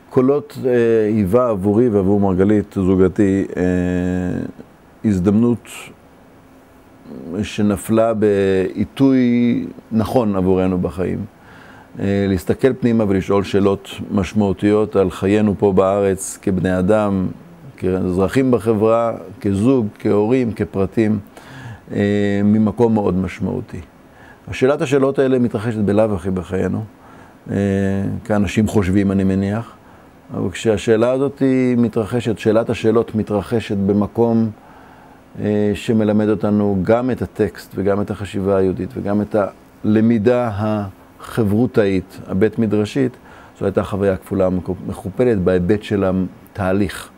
קולות היווה עבורי ועבור מרגלית זוגתי הזדמנות שנפלה בעיתוי נכון עבורנו בחיים. להסתכל פנימה ולשאול שאלות משמעותיות על חיינו פה בארץ כבני אדם, כאזרחים בחברה, כזוג, כהורים, כפרטים, ממקום מאוד משמעותי. השאלת השאלות האלה מתרחשת בלאו הכי בחיינו, כאנשים חושבים אני מניח, אבל כשהשאלה הזאת מתרחשת, שאלת השאלות מתרחשת במקום שמלמד אותנו גם את הטקסט וגם את החשיבה היהודית וגם את הלמידה החברותאית, הבית מדרשית, זו הייתה חוויה כפולה מכופלת בהיבט של התהליך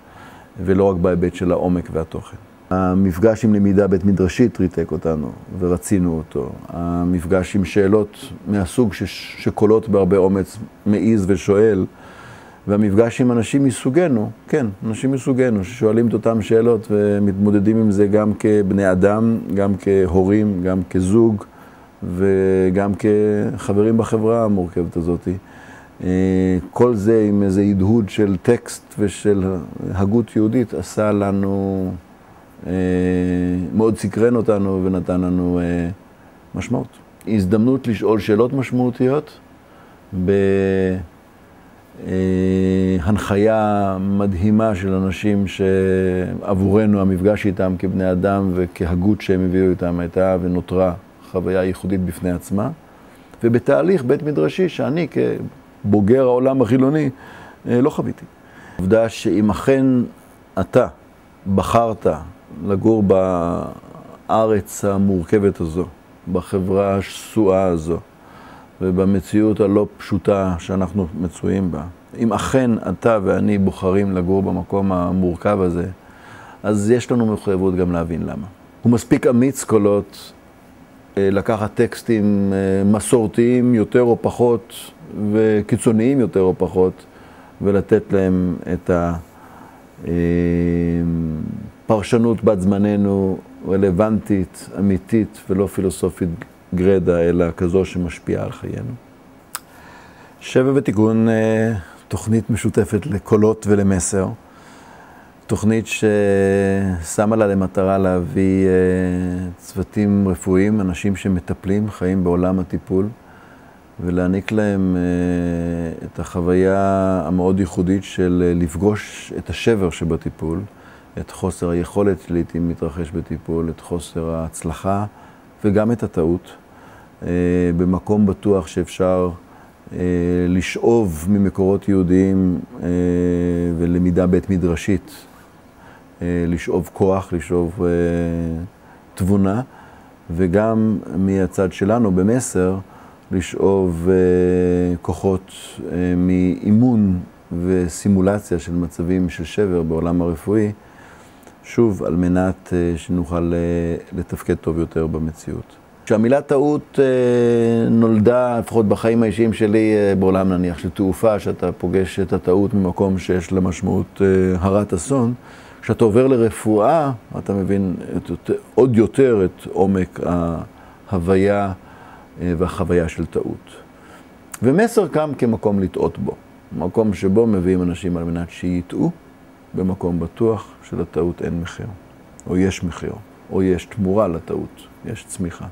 ולא רק בהיבט של העומק והתוכן. המפגש עם למידה בית מדרשית ריתק אותנו ורצינו אותו. המפגש עם שאלות מהסוג שקולות בהרבה אומץ מעיז ושואל, והמפגש עם אנשים מסוגנו, כן, אנשים מסוגנו ששואלים את אותם שאלות ומתמודדים עם זה גם כבני אדם, גם כהורים, גם כזוג וגם כחברים בחברה המורכבת הזאת. כל זה עם איזה הדהוד של טקסט ושל הגות יהודית עשה לנו, מאוד סקרן אותנו ונתן לנו משמעות. הזדמנות לשאול שאלות משמעותיות בהנחיה מדהימה של אנשים שעבורנו המפגש איתם כבני אדם וכהגות שהם הביאו איתם הייתה ונותרה חוויה ייחודית בפני עצמה, ובתהליך בית מדרשי שאני כבוגר העולם החילוני לא חוויתי. עובדה שאם אכן אתה בחרת לגור בארץ המורכבת הזו, בחברה השסועה הזו, ובמציאות הלא פשוטה שאנחנו מצויים בה, אם אכן אתה ואני בוחרים לגור במקום המורכב הזה, אז יש לנו מחויבות גם להבין למה. הוא מספיק אמיץ קולות לקחת טקסטים מסורתיים יותר או פחות וקיצוניים יותר או פחות ולתת להם את הפרשנות בת זמננו רלוונטית, אמיתית ולא פילוסופית גרדה, אלא כזו שמשפיעה על חיינו. שבר ותיקון, תוכנית משותפת לקולות ולמסר. תוכנית ששמה לה למטרה להביא צוותים רפואיים, אנשים שמטפלים, חיים בעולם הטיפול, ולהעניק להם את החוויה המאוד ייחודית של לפגוש את השבר שבטיפול, את חוסר היכולת לעתים מתרחש בטיפול, את חוסר ההצלחה וגם את הטעות, במקום בטוח שאפשר לשאוב ממקורות יהודיים ולמידה בית מדרשית, לשאוב כוח, לשאוב תבונה, וגם מהצד שלנו במסר, לשאוב כוחות מאימון וסימולציה של מצבים של שבר בעולם הרפואי, שוב, על מנת שנוכל לתפקד טוב יותר במציאות. כשהמילה טעות נולדה, לפחות בחיים האישיים שלי, בעולם נניח של תעופה, שאתה פוגש את הטעות ממקום שיש לה משמעות הרת אסון, כשאתה עובר לרפואה, אתה מבין עוד יותר את עומק ההוויה והחוויה של טעות. ומסר קם כמקום לטעות בו, מקום שבו מביאים אנשים על מנת שיטעו, במקום בטוח שלטעות אין מחיר, או יש מחיר, או יש תמורה לטעות, יש צמיחה.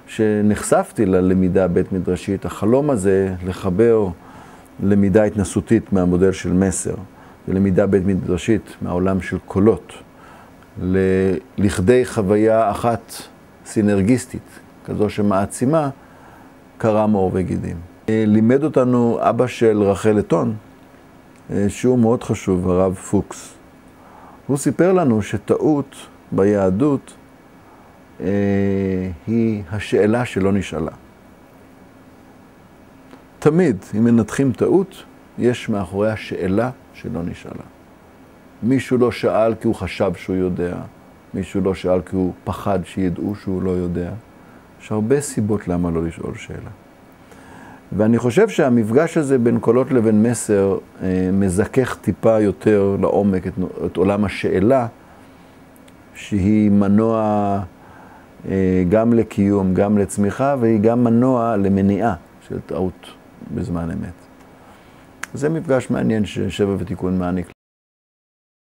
כשנחשפתי ללמידה בית מדרשית, החלום הזה לחבר למידה התנסותית מהמודל של מסר, ולמידה בית מדרשית מהעולם של קולות, לכדי חוויה אחת סינרגיסטית, כזו שמעצימה, קרם עור וגידים. לימד אותנו אבא של רחל אתון, שהוא מאוד חשוב, הרב פוקס. הוא סיפר לנו שטעות ביהדות היא השאלה שלא נשאלה. תמיד, אם מנתחים טעות, יש מאחורי השאלה שלא נשאלה. מישהו לא שאל כי הוא חשב שהוא יודע, מישהו לא שאל כי הוא פחד שידעו שהוא לא יודע. יש הרבה סיבות למה לא לשאול שאלה. ואני חושב שהמפגש הזה בין קולות לבין מסר מזכך טיפה יותר לעומק את עולם השאלה, שהיא מנוע גם לקיום, גם לצמיחה, והיא גם מנוע למניעה של טעות בזמן אמת. זה מפגש מעניין ששבע ותיקון מעניק.